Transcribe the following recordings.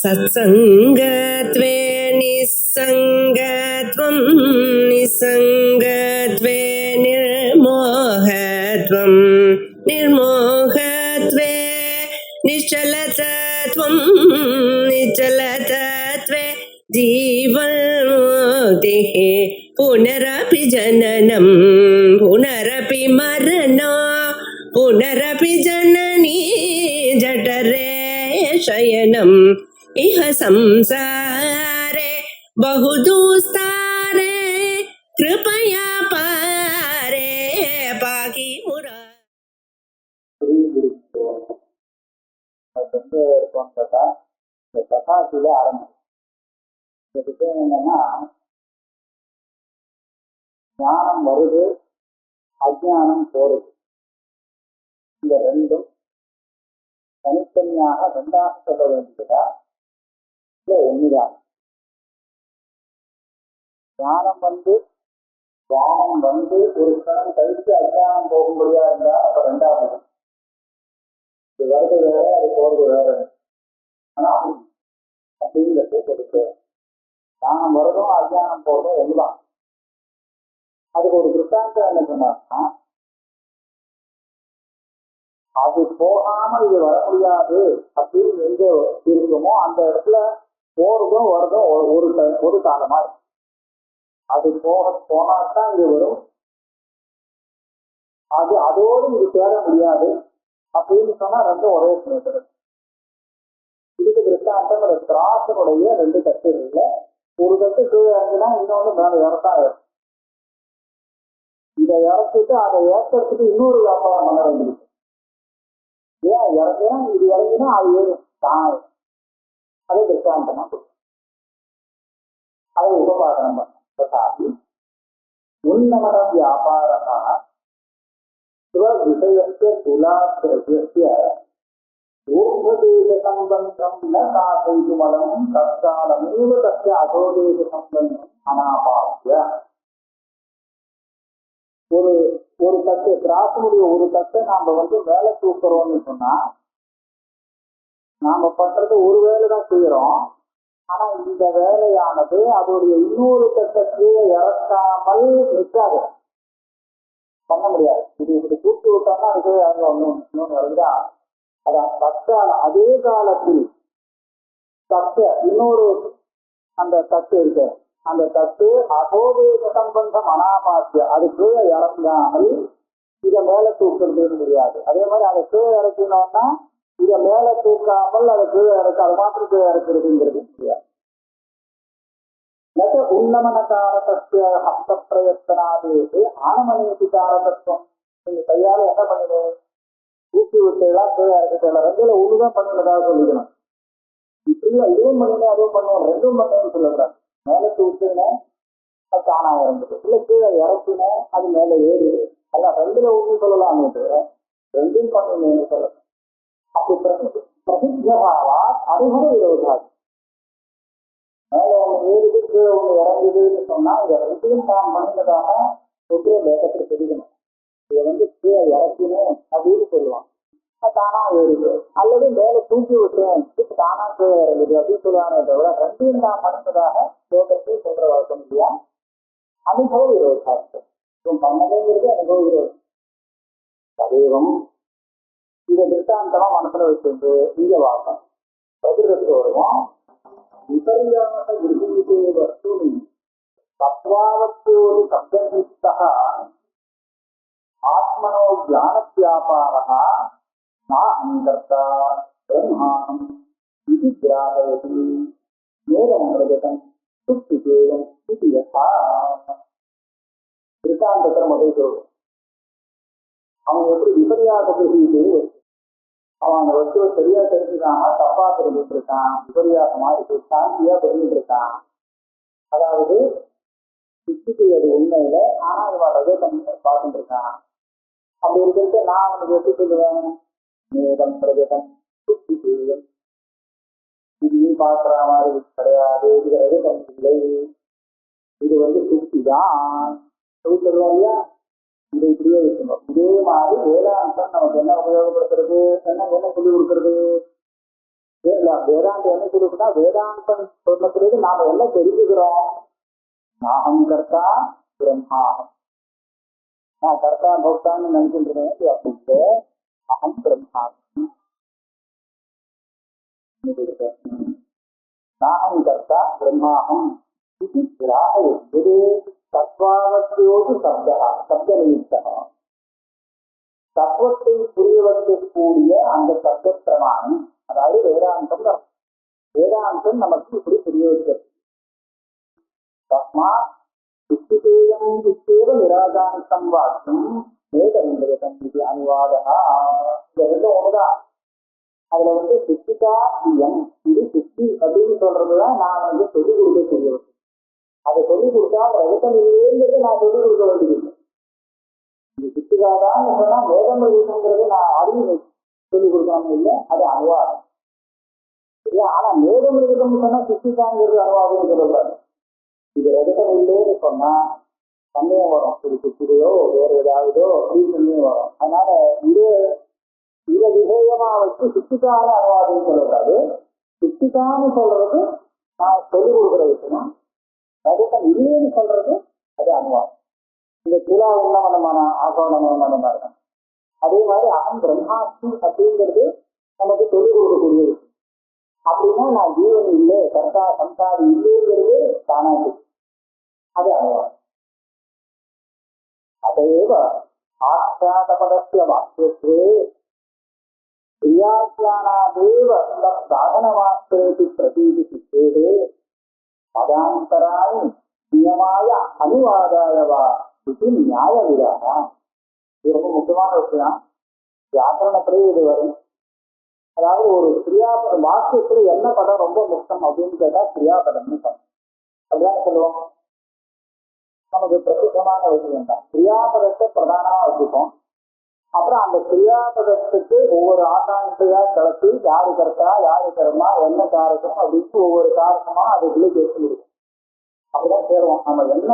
सत्सङ्गत्वे निस्सङ्गत्वं निस्सङ्गत्वे निर्मोहत्वं निर्मोहत्वे निश्चलतत्वं निश्चलतत्वे जीवन्मुक्तिः पुनरपि जननं पुनरपि मरणं पुनरपि जननी जठरे शयनम् इह संसारे बहुदुस्तारे कृपया पारे पाहि मुरा இந்த கதாசில ஆரம்பிக்கும். இந்த விஷயம் என்னன்னா, ஞானம் வருது, அஜ்ஞானம் போறது. இந்த ரெண்டும் தனித்தனியாக ரெண்டாக சொல்ல வேண்டியதா இல்ல ஒண்ணுதான்? ஞானம் வந்து ஒரு கணம் கழித்து அஜ்ஞானம் போகும்படியா இருந்தா அப்ப ரெண்டாவது. இது வருது வேற, அது போறது வேற. ஆனா அப்படிங்கிறது இருக்கு. ஞானம் வருதும் அஜ்ஞானம் போறதும் ஒண்ணுதான். அதுக்கு ஒரு திருஷ்டாந்தம் என்ன சொன்னார்னா, அது போகாம இது வர முடியாது அப்படின்னு எங்க இருக்குமோ அந்த இடத்துல போறதும் வரதும் ஒரு காலமா இருக்கு. அது போனாதான் இது வரும், அது அதோடு இது சேர முடியாது அப்படின்னு சொன்னா ரெண்டும் ஒரே சமயத்துல. இதுக்கு திருஷ்டாந்தம் அந்த திராசனுடைய ரெண்டு தட்டு இருக்குல்ல, ஒரு தட்டு கீழே இறங்கினா இன்னொன்னு மேல இறத்தான் இருக்கும். இதை இறக்கிட்டு அதை ஏற்கிறதுக்கு இன்னொரு வியாபாரம் பண்ண வேண்டியிருக்கு. ஏன் இறங்கினா இது இறங்கினா அது ஏறும் தான். அதே திருஷ்டாந்தமா அதை உபபாதனம் பண்ண உன்னமன வியாபாரா ஸ்வவிஷயஸ்ய துலாத்ரஜ்யஸ்ய ஊர்வதேச சம்பந்தம் ந சாதைதுமலம் தற்காலமேவ தஸ்ய அதோதேச சம்பந்தம் அனாபாஸ்ய. ஒரு தட்டு கிராசனுடைய ஒரு தட்டை நாம வேலை தூக்குறோம்னு சொன்னா நாம பண்றது ஒரு வேலை தான் செய்யறோம். ஆனா இந்த வேலையானது அதோடைய இன்னொரு தட்டை கீழே இறக்காமல் நிற்காது, பண்ண முடியாது. இது இப்படி தூக்கி விட்டோம்னா அதுக்கு அங்க இன்னொன்னு வருதா. அதான் தட்டால் அதே காலத்தில் தட்ட இன்னொரு அந்த தட்டு இருக்கு, அந்த தட்டு அதோதேச சம்பந்தம் அனாபாசிய, அது கீழே இறங்காமல் இதை மேல தூக்குறதுன்னு முடியாது. அதே மாதிரி அதை கீழே இறக்கினோம்னா இதை மேல தூக்காமல் அதை கீழே இறக்க, அது மாத்திரம் கீழே இறக்குறதுங்கிறது முடியாது. உன்னமனகாரத்திய ஹஸ்த பிரயத்தனாதேசு ஆனமனேசி காரதத்துவம். நீங்க கையால என்ன பண்ணணும், தூக்கி விட்டுலாம் கீழே இறக்கிட்டல, ரெண்டுல ஒண்ணுதான் பண்ணினதாக சொல்லிக்கணும். இப்படியா இதுவும் பண்ணினேன் அதுவும் பண்ணுவோம், ரெண்டும் பண்ணேன்னு சொல்லக்கூடாது. மேல தூக்கினேன் அது தானா இறங்குது, இல்ல கீழே இறக்கினேன் அது மேல ஏறுது. அதான் ரெண்டுல ஒண்ணு சொல்லலாமே தவிர ரெண்டும் பண்ணணும்னு சொல்லணும். அப்படி பிரசித்தகாவா அனுபவ விரோதாது. மேல ஒண்ணு ஏறுது கீழே ஒண்ணு இறங்குதுன்னு சொன்னா இதை ரெண்டையும் தான் பண்ணினதாக ஒரே வேகத்தில் தெரிவிக்கணும். இதை கீழே இறக்கினேன் அப்படின்னு சொல்லுவான், தானா ஏறுது. அல்லது மேல தூக்கி விட்டேன் தானா கீழே இறங்குது அப்படின்னு சொல்லுவானே தவிர ரெண்டையும் தான் பண்ணினதாக லோகத்தை சொல்ற வழக்கம் இல்லையா. அனுபவ விரோதார்த்தம் பண்ணலைங்கிறது அனுபவ விரோதம். சதேவம் இந்த திருஷ்டாந்தமா மனசுல வச்சிருந்து இங்க வாக்கம் பிரகிருதத்துக்கு வருவோம். விபரியாச கிரகீதே வஸ்துனி தத்வாவத்தோடு சப்தநித்தः ஆத்மனோ ஞானத்யாபாரः நாஹங்கர்த்தா பிரம்மாணம் இது கிராஹயதி நேரம் பிரகதம் சுத்திகேயம் இது யதா. திருஷ்டாந்தத்தை முதல் சொல்லுவோம். அவன் எப்படி விபரியாச கிரகீதே, அவன் அந்த வஸ்துவை சரியா தெரிஞ்சுக்காம தப்பா தெரிஞ்சுட்டு இருக்கான், விபரியாசமா இருக்கு, சாந்தியா தெரிஞ்சுட்டு இருக்கான். அதாவது சுத்திக்கு அது உண்மையில, ஆனா இவன் ரஜதம் பார்த்துட்டு இருக்கான். அப்படி இருக்கிறது நான் அவனுக்கு எப்படி சொல்லுவேன், நேரம் பிரகதம் சுத்திகேயம், இதையும் பார்க்கிற மாதிரி கிடையாது, இது ரஜதம் இல்லை, இது சுத்தி தான் சொல்லுவோம் இல்லையா. இதை இப்படியே இருக்கணும். இதே மாதிரி வேதாந்தம் நமக்கு என்ன உபயோகப்படுத்துறது, என்ன சொல்லி கொடுக்கறது, வேதாந்தம் என்ன சொல்லுதுன்னா, வேதாந்தம் சொன்ன பிறகு நாம என்ன தெரிஞ்சுக்கிறோம்? நாகம் கர்த்தா பிரம்மாகம். நான் கர்த்தா பௌத்தான்னு நினைக்கின்றேன் அப்படின்ட்டு அகம் பிரம்மாகம். நாகம் கர்த்தா பிரம்மாகம் இது கிராமயது தத்வாவத்தோடு சப்தநிமித்தம். தத்துவத்தை புரிய வைக்கக்கூடிய அந்த சப்த பிரமாணம், அதாவது வேதாந்தம். வேதாந்தம் நமக்கு இப்படி புரிய வைக்கிறது. தஸ்மா சுத்திதேயம் வித்தேவ நிராகாந்தம் வாக்கியம் வேதம் இது அனுவாதா. இந்த ரெண்டும் ஒண்ணுதான். அதுல சித்திகா இயம், இது சித்தி அப்படின்னு சொல்றதுதான் நான் சொல்லிக் கொடுக்கக்கூடியது. அதை சொல்லிக் கொடுத்தா ரகத்தம் இல்லைங்கிறது நான் சொல்லிக் கொடுக்க வேண்டியது. இது சித்திகாதான்னு சொன்னா வேதம் எழுதுங்கிறது நான் அறிவு சொல்லிக் கொடுக்கணும் இல்லை, அது அனுவாதம். இல்ல, ஆனா வேதம் எழுதணும்னு சொன்னா சித்திகாங்கிறது அனுவாதம் சொல்லக்கூடாது. இது ரகத்தம் இல்லைன்னு சொன்னா சந்தேகம் வரும். இது சித்திரையோ வேற ஏதாவதோ அப்படின்னு சந்தேகம் வரும். அதனால இதை விசேயமா வச்சு சித்திக்கான அனுவாதம் சொல்லக்கூடாது. சித்திக்கான்னு சொல்றது நான் சொல்லிக் கொடுக்குற விஷயம். ரகத்தம் இல்லைன்னு சொல்றது அது அனுவாதம். இந்த துலா உண்ணமனமான ஆகோணமான இருக்கும். அதே மாதிரி அகம் பிரம்மாஸ்மி அப்படிங்கிறது நமக்கு சொல்லிக் கொடுக்கக்கூடிய விஷயம். அப்படின்னா நான் ஜீவன் இல்லை, கர்த்தா சம்சாரி இல்லைங்கிறது தானாச்சு, அது அனுவாதம். அதையேவ ஆச்சாதபதஸ்ய வாக்கியத்வே கிரியாத்யானாதேவ சாதனமாத்திரேதி பிரதீதி சித்தேதே பதாந்தராணி நியமாய அனுவாதாயவா இது நியாய விதானா. இது ரொம்ப முக்கியமான விஷயம். வியாக்கரணத்திலே இது வரும். அதாவது ஒரு கிரியாபதம் வாக்கியத்துல என்ன பதம் ரொம்ப முக்கியம் அப்படின்னு கேட்டா கிரியாபதம்னு சொல்லும். அப்படிதான் சொல்லுவோம். நமக்கு பிரசித்தமான விஷயம் தான். கிரியாபதத்தை பிரதானமா வச்சுப்போம். அப்புறம் அந்த கிரியாபதத்துக்கு ஒவ்வொரு ஆகாங்கையா கலத்தி யாரு கருத்தா யாரு கர்மா என்ன காரகம் அப்படின்னு ஒவ்வொரு காரகமா அதுக்குள்ளே பேசி முடியும். அப்படிதான் சேருவோம். நம்ம என்ன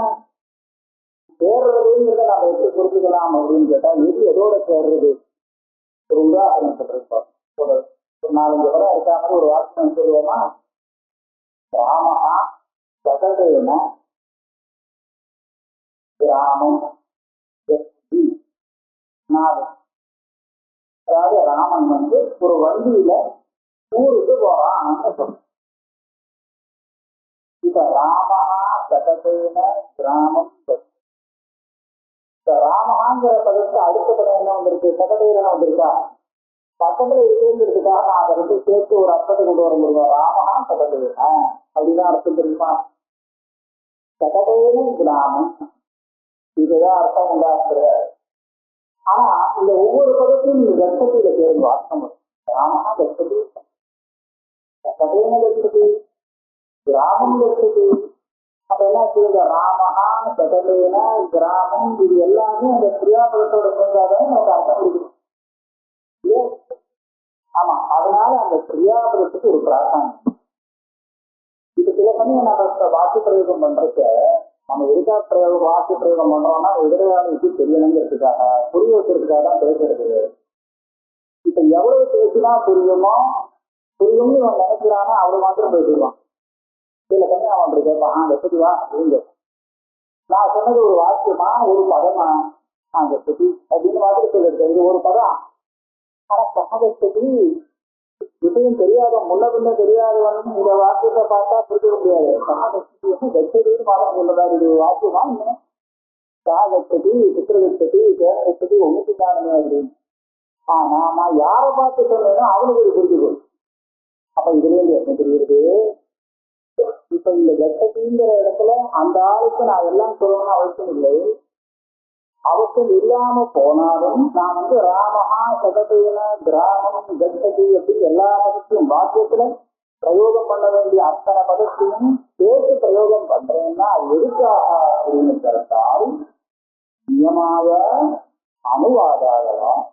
சேர்றதுங்கிறத நம்ம எப்படி புரிஞ்சுக்கலாம் அப்படின்னு கேட்டா, எது எதோட சேர்றது? ஒரு உதாரணம் சொல்றோம். ஒரு 4-5 வரை இருக்கா மாதிரி ஒரு வாக்கியம் சொல்லுவோமா? ராமஹா ஜகதேன கிராமம். அதாவது ராமன் ஒரு வண்டியில ஊருக்கு போறான். இப்ப ராமஹா ஜகதேன கிராமம். ராமஹாங்கிற பதத்துக்கு அடுத்த பதம் என்ன வந்திருக்கு? சகதேன வந்திருக்கா? பக்கத்துல இருக்குங்கிறதுக்காக நான் அதை சேர்த்து ஒரு அர்த்தத்தை கொண்டு வர முடியும். ராமஹா சகதேன அப்படிதான் அர்த்தம் தெரியுமா? சகதேன கிராமம், இதுதான் அர்த்தம் உண்டாக்குறாரு. ஆனா இந்த ஒவ்வொரு பதத்தையும் நீங்க கஷ்டத்தில சேர்ந்து அர்த்தம் வரும். ராமஹா கஷ்டத்து, சகதேன கஷ்டத்து, கிராமம் கஷ்டத்து. அப்ப என்ன செய்யுங்க? ராமஹா சகதேன கிராமம், இது எல்லாமே அந்த கிரியாபதத்தோட சேர்ந்தாதான் நமக்கு அர்த்தம் கொடுக்குது. ஆமா, அதனால அந்த கிரியாபதத்துக்கு ஒரு பிரார்த்தனை. இது சில சமயம் நம்ம வாக்கு பிரயோகம் பண்றதுக்கு நம்ம எதுக்கா வாக்கு பிரயோகம் பண்றோம்னா எதிராளிக்கு தெரியணுங்கிறதுக்காக, புரிய வைக்கிறதுக்காக தான் பேசுறது. இப்ப எவ்வளவு பேசினா புரியும்னு அவன் நினைக்கிறானோ அவ்வளவு மாத்திரம் பேசிடுவான். சில சமயம் அவன் அப்படி கேட்பான், கெப்பதிவா அப்படின்னு. நான் சொன்னது ஒரு வாக்கியமா ஒரு பதமா? கெப்பதி அப்படின்னு மாதிரி சொல்லிருக்கேன். இது ஒரு பதம். ஆனா சமகத்தி விஷயம் தெரியாத முன்ன பின்ன தெரியாதவன் இந்த வாக்கியத்தை பார்த்தா புரிஞ்சுக்க முடியாது. சமகத்தி கச்சதின்னு மாதம் சொல்லலாம். இது வாக்கியமா இன்னும் கச்சதி சித்திரகச்சதி கேரகச்சதி ஒண்ணுக்கு காரணமே அப்படின்னு. ஆனா நான் யாரை பார்த்து சொன்னேன்னா அவனுக்கு இது புரிஞ்சுக்கணும். அப்ப இதுல இருந்து என்ன தெரியுது? இப்ப இந்த கச்சதிங்கிற இடத்துல அந்த ஆளுக்கு நான் எல்லாம் சொல்லணும்னு அவசியம் இல்லை. அவசியம் இல்லாம போனாலும் நான் ராமஹா சகதேன கிராமம் கச்சதி அப்படி எல்லா பதத்தையும் வாக்கியத்துல பிரயோகம் பண்ண வேண்டிய அத்தனை பதத்தையும் சேர்த்து பிரயோகம் பண்றேன்னா அது எதுக்காக அப்படின்னு கேட்டால் நியமாய அனுவாதாகலாம்.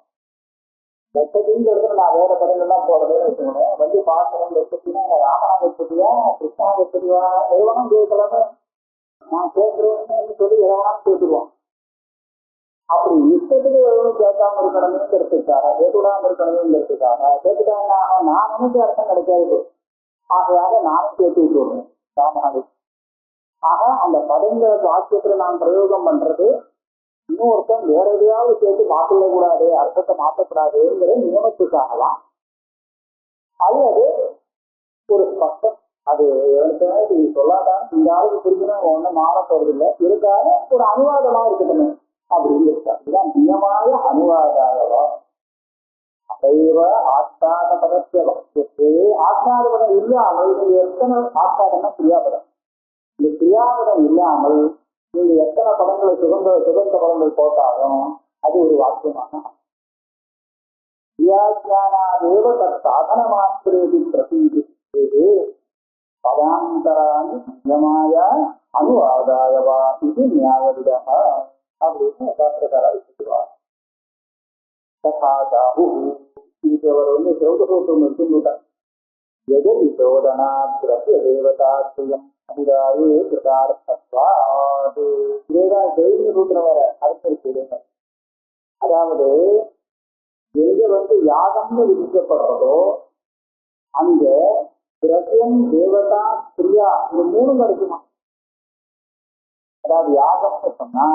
கச்சதிங்கிறது நான் வேற பதங்கள்லாம் போறதே வச்சுக்கணும். பாசனம் கச்சதினா ராமனா கச்சதியா கிருஷ்ணா கச்சதியா எவ்வளவு கேட்கலாம நான் கேட்கிறேன்னு சொல்லி எவ்வளவு கேட்டுருவான். அப்படி இஷ்டத்துக்கு எதுவும் கேட்காம இருக்கணுங்கிறதுக்காக, கேட்டுவிடாம இருக்கணுங்கிறதுக்காக கேட்டுட்டாங்கன்னா நான் நினைச்ச அர்த்தம் கிடைக்காது. ஆகையாக நானும் கேட்டு விட்டுருவேன் ராமனாவை. ஆக அந்த பதங்க வாக்கியத்துல நான் பிரயோகம் பண்றது இன்னொருத்தன் வேற எதையாவது கேட்டு மாற்றிடக்கூடாது, அர்த்தத்தை மாற்றக்கூடாதுங்கிற நியமத்துக்காகலாம். அல்லது ஒரு ஸ்பஷ்டம், அது எனக்கு சொல்லாதான் இந்த ஆளுக்கு புரிஞ்சணும் ஒன்றும் மாற போறது இல்லை, இருக்காது ஒரு அனுவாதமா இருக்கட்டுமே அப்படின்னு இருக்கா. இதுதான் நியமாய அனுவாதாயவா. அதைவ ஆஸ்தாத பதத்திய பக்தியத்து. ஆஸ்தாத பதம் இல்லாமல் நீங்க எத்தனை ஆஸ்தாதம்னா கிரியாபதம், இந்த கிரியாபதம் இல்லாமல் நீங்க எத்தனை பதங்களை சுகந்த பதங்கள் போட்டாலும் அது ஒரு வாக்கியமான வியாக்கியானாதேவ தத் சாதன மாத்திரேதி பிரதீதி பதாந்தராணி நியமாய அனுவாதாயவா இது நியாயவிதா அப்படின்னு சாஸ்திரக்காரர் சொல்லுவார். ததாதாஹு இதுக்கு அவர் சிவகசூத்திரம் எடுத்துட்டார். எதிரி சோதனா திரவிய தேவதாத்யம் அபிராயே கிருதார்த்தத்வாது. இதேதான் தெய்வீக சூத்திரம் வர அர்த்தம். அதாவது எங்க யாகம்னு விதிக்கப்படுறதோ அங்க திரவியம் தேவதா கிரியா இது மூணு கிடைக்குமா. அதாவது யாகம்னு சொன்னா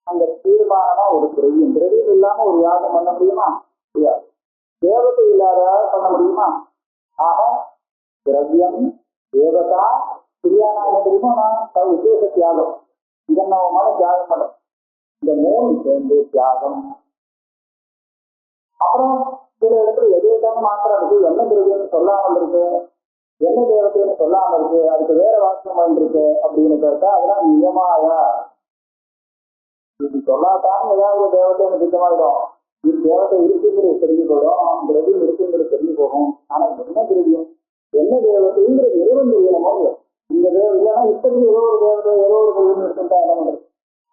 அந்த தீர்மானமா ஒரு திரவியம், திரவியம் இல்லாம ஒரு யாகம் பண்ண முடியுமா? முடியாது. தேவதை இல்லாத பண்ண முடியுமா? ஆக திரவியம் தேவதா கிரியானா தெரியுமா? நான் உத்தேச தியாகம், இதன்னவமான தியாகம் பண்ணும். இந்த மூணு சேர்ந்து தியாகம். அப்புறம் சில இடத்துல எதுவும் மாத்திரம் இருக்கு, என்ன திரவியம்னு சொல்லாமல் இருக்கு, என்ன தேவத்தைன்னு சொல்லாமல் இருக்கு, அதுக்கு வேற வாக்கியம் வந்திருக்கு அப்படின்னு கேட்டா அதெல்லாம் நியமாயா. இது சொல்லாதான் ஏதாவது தேவத்தை திட்டமாயிடும். இது தேவத்தை இருக்குங்கிறது தெரிஞ்சு போயிடும், திரவியம் இருக்குங்கிறது தெரிஞ்சு போகும். ஆனா என்ன திரவியம் என்ன தேவத்தைங்கிறது இறைவன் தெரியணுமோ. இந்த தேவம் இல்லைன்னா இப்படி ஏதோ ஒரு தேவதை ஏதோ ஒரு தெய்வம் இருக்குன்றா என்ன பண்றது?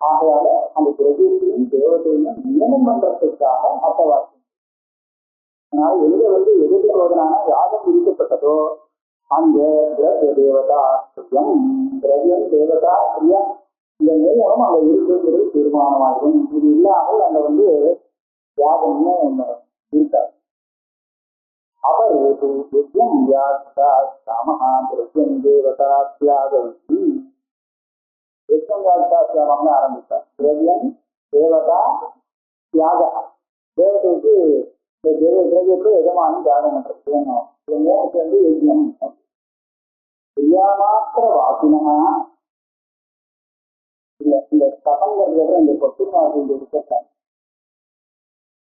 ஆகையால அந்த திரவியத்தையும் தேவத்தையும் நியமனம் பண்றதுக்காக மற்ற வாக்கியம். அதனால எங்க எதிர்த்து சோதனான யாகம் விதிக்கப்பட்டதோ அங்க திரவிய தேவதா கிரியம், திரவியம் தேவதா கிரியா இந்த நியமனம் அங்க இருக்குங்கிறது தீர்மானமாகும். இது இல்லாமல் அங்க யாகம்னு இருக்காது. அவர் யஜ்யம் வியாசா சாமஹா திரவியம் தேவதா தியாகம் யஜ்யம் வியாசா சாமம்னு ஆரம்பித்தார். திரவியம் தேவதா தியாக, தேவதைக்கு திரவியத்தை எஜமானம் தியாகம் பண்றது மூணுக்கு யஜ்யம். கிரியாமாத்திர வாக்கினா இந்த தபங்கிறது இந்த கொத்துமாசின் இருக்க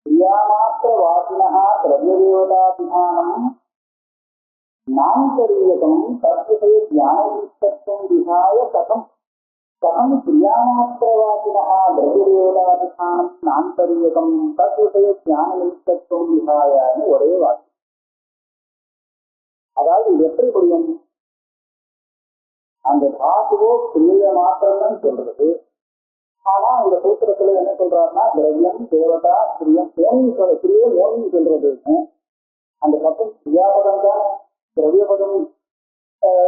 கிரியாமாத்திர வாக்கினா திரவியதேவதாபிமானம் நாந்தரீயகம் தத்விஷய ஞானயுக்தத்துவம் விஹாய கதம் கதம் கிரியாமாத்திரவாக்கினா திரவியதேவதாபிமானம் நாந்தரீயகம் தத்விஷய ஞானயுக்தத்துவம் விஹாயன்னு ஒரே வாக்கியம். அதாவது இது எப்படி புரியும்? அந்த தாத்துவோ கிரியை மாத்திரம் சொல்றது. ஆனா இந்த சூத்திரத்துல என்ன சொல்றாருன்னா திரவியம் தேவதா கிரியம் கிரியை மோனின்னு சொல்றது. அந்த பக்கம் கிரியாபதம் தான் திரவியபதம்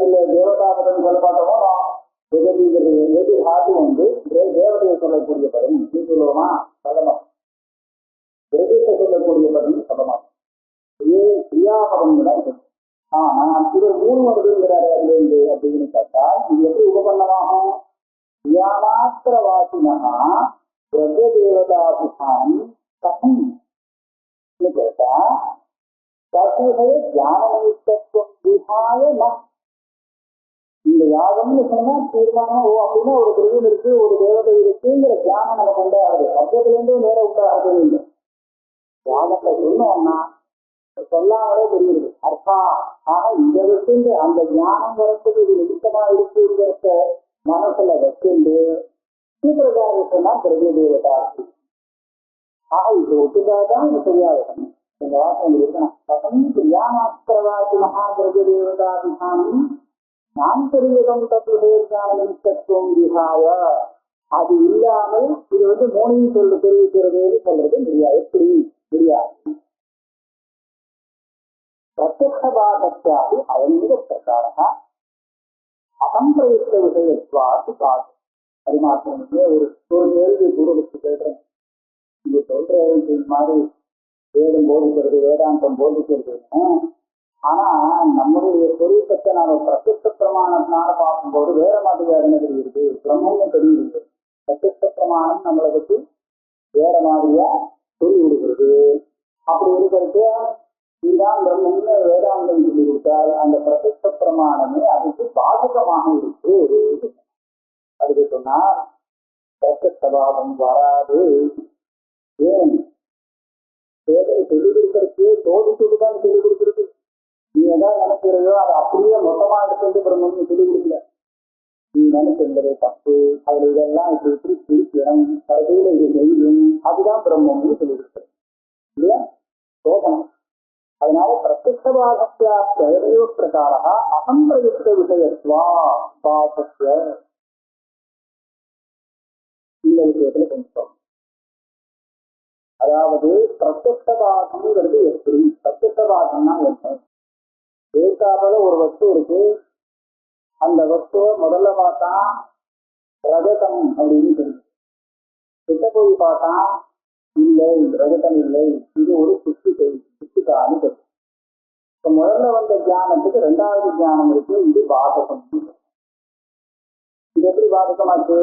இல்ல தேவதாபதம் சொல்ல பார்த்தோமோ எதிர்த்து ஹாத்து தேவதையை சொல்லக்கூடிய பதம் சொல்லுவோமா பதமா, திரவியத்தை சொல்லக்கூடிய பதம் பதமா கிரியாபதம் தான். ஆனா இவர் மூணு வருதுங்கிறாரு அதுலேருந்து அப்படின்னு கேட்டா இது எப்படி உபபன்னமாகும்? கிரியாமாத்திர வாசினா திரவிய தேவதாபிமானம் கதம் கேட்டா தத்துவ ஞானயுக்தத்துவம் விஹாய ந. இந்த யாகம்னு சொன்னா தீர்மானம் ஓ அப்படின்னா ஒரு திரவியம் இருக்கு ஒரு தேவதை இருக்குங்கிற தியானம் நமக்கு உண்டாகுது. சப்தத்திலேருந்து நேரம் உண்டாகுது இல்லை. யாகத்தை சொன்னோம்னா சொல்லாமலே தெரியுது அர்த்தம். ஆனா இந்த வச்சுட்டு அந்த ஞானம் வரத்துக்கு இது நிமித்தமா இருக்குங்கிறத மனசுல வச்சுண்டு சூத்திரக்காரங்க சொன்னா திரவிய தேவதா. ஆக இது ஒட்டுக்காதான் இது சரியாக இந்த வாசம் இருக்கணும். கதம் கிரியாமாத்திரவாசி மகா திரவிய தேவதாபிமானம் நாந்தரீயகம் தத்துவம் விஹாய. அது இல்லாமல் இது மோனின்னு சொல்லி தெரிவிக்கிறது சொல்றது முடியாது. எப்படி முடியாது? பிரத்யக்ஷபாதத்யாதி அயமிக பிரகாரः அசம்பிரயுக்த விஷயத்வாத்து காது. அது மாத்திரம் ஒரு கேள்வி பூர்வத்துக்கு கேட்கிறேன். நீங்க சொல்ற மாதிரி வேதம் போதிக்கிறது, வேதாந்தம் போதிக்கிறது. ஆனா நம்மளுடைய சொரூபத்தை நாம பிரத்யட்ச பிரமாணத்தினால பார்க்கும்போது வேற மாதிரியாக தெரியுது, பிரம்மன்னு தெரியுது. பிரத்யட்ச பிரமாணம் நம்மளை பற்றி வேற மாதிரியா சொல்லி விடுகிறது. அப்படி இருக்கிறது இதுதான் பிரம்மன்னு வேதாந்தம் சொல்லி கொடுத்தால் அந்த பிரத்யட்ச பிரமாணமே அதுக்கு பாதகமாக இருக்கு. அதுக்கு சொன்னால் பிரத்யட்சபாதம் வராது. ஏன் வேதனை சொல்லிக் கொடுக்கறதுக்கு சோதிச்சுட்டுதான் சொல்லிக் கொடுக்குறது. நீ எதாவது நினைக்கிறையோ அதை அப்படியே மொத்தமா எடுத்து பிரம்மன்னு சொல்லிக் கொடுக்கல. நீ நினைக்கின்றது தப்பு, அதுல இதெல்லாம் இப்படி இப்படி பிரிக்கணும், கடைசியில இது செய்யும், அதுதான் பிரம்மம்னு சொல்லிக் கொடுக்குறது இல்லையா, சோதனம். அதனால பிரத்யட்சபாதத்தையோ பிரகாரா அசம்பிரயுக்த விஷயத்வா பாசஸ்ய இந்த விஷயத்துல கொஞ்சம். அதாவது பிரத்யட்சபாதம்ங்கிறது எப்படி? பிரத்யட்சபாதம்னா என்ன? ஏற்காப்புல ஒரு வஸ்து இருக்கு, அந்த வஸ்துவை முதல்ல பார்த்தா ரஜதம் அப்படின்னு தெரியும். கிட்ட போய் பார்த்தா இல்லை, ரஜதம் இல்லை, இது ஒரு சுத்திக்கான்னு தெரியும். இப்ப முதல்ல வந்த தியானத்துக்கு ரெண்டாவது தியானம் இருக்கு, இது பாதகம். இது எப்படி பாதகமாச்சு?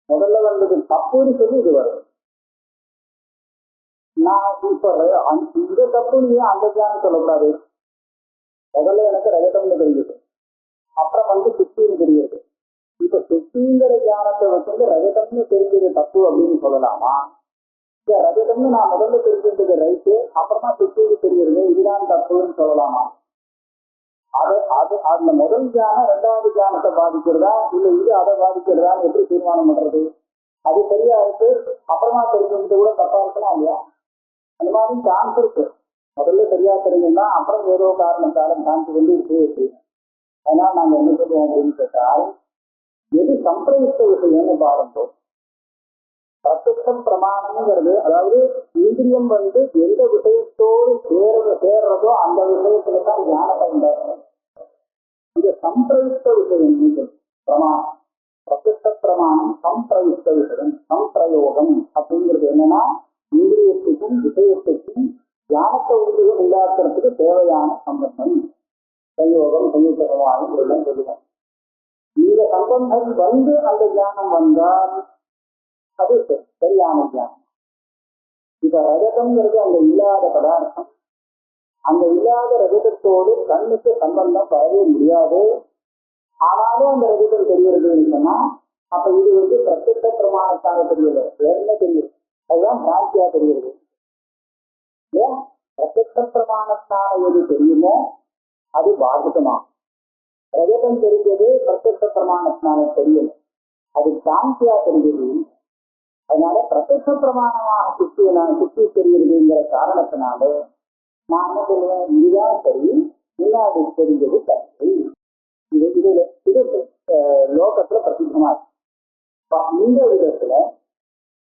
முதல்ல வந்தது தப்புன்னு சொல்லி இது வரும். நான் சொல்றேன் இந்த தப்பு நீ அந்த தியானம் சொல்லக்கூடாது. முதல்ல எனக்கு ரஜதம்னு தெரியுது, அப்புறம் வந்து சுத்தின்னு தெரியுது. இப்ப சுத்திங்கிற தியானத்தை வச்சு ரஜதம்னு தெரிஞ்சது தப்பு அப்படின்னு சொல்லலாமா? இந்த ரஜதம்னு நான் முதல்ல தெரிஞ்சிருந்தது ரைட்டு, அப்புறமா சுத்தின்னு தெரியுது, இதுதான் தப்புன்னு சொல்லலாமா? அது அந்த முதல் தியானம் ரெண்டாவது தியானத்தை பாதிக்கிறதா இல்ல இது அதை பாதிக்கிறதான்னு எப்படி தீர்மானம் பண்றது? அது சரியா இருக்கு, அப்புறமா தெரிஞ்சது கூட தப்பா இருக்கலாம் இல்லையா? அந்த மாதிரி சான்ஸ் இருக்கு. முதல்ல சரியா தெரியும்னா அப்புறம் ஏதோ காரணத்தால சான்ஸ் வந்து இருக்கு. அதனால நாங்க என்ன சொல்லுவோம் அப்படின்னு கேட்டால், எது சம்பிரயுக்த விஷயம்னு பாருங்க. பிரத்யட்சம் பிரமாணம்ங்கிறது அதாவது இந்திரியம் வந்து எந்த விஷயத்தோடு சேர்றதோ அந்த விஷயத்துல தான் ஞானத்தை உண்டாகும். இது சம்பிரயுக்த விஷயம் பிரமாணம். பிரத்யட்ச பிரமாணம் சம்பிரயுக்த விஷயம். சம்பிரயோகம் அப்படிங்கிறது என்னன்னா இந்திரியத்துக்கும் விஷயத்துக்கும் ஞானத்தை உண்டாக்குறதுக்கு தேவையான சம்பந்தம். சயோகம், சயுக்தமானம் எல்லாம் சொல்லுவோம். இந்த சம்பந்தம் வந்து அந்த ஞானம் வந்தால் அது சரியான ஞானம். இப்ப ரஜதம்ங்கிறது அங்க இல்லாத பதார்த்தம். அந்த இல்லாத ரஜதத்தோடு கண்ணுக்கு சம்பந்தம் வரவே முடியாது. ஆனாலும் அந்த ரஜதம் தெரிகிறதுன்னு சொன்னா அப்ப இது வந்து பிரத்யட்ச பிரமாணத்தான தெரியல, வேற என்ன தெரியுது? அதுதான் பிராந்தியா தெரிகிறது. ஏன் பிரத்யட்ச பிரமாணத்தான எது தெரியுமோ அது பாதிக்கமாகும். ரஜதம் தெரிஞ்சது பிரத்யட்ச பிரமாணத்தினால தெரியல, அது பிராந்தியா தெரிஞ்சது. அதனால பிரத்யட்ச பிரமாணமாக சுத்தி தெரியுதுங்கிற காரணத்தினால நான் என்ன சொல்லுவேன், இதுதான் சரி, முன்னாடி தெரிஞ்சது தப்பு. இது லோகத்துல பிரசித்தமா இருக்கு. இந்த விதத்துல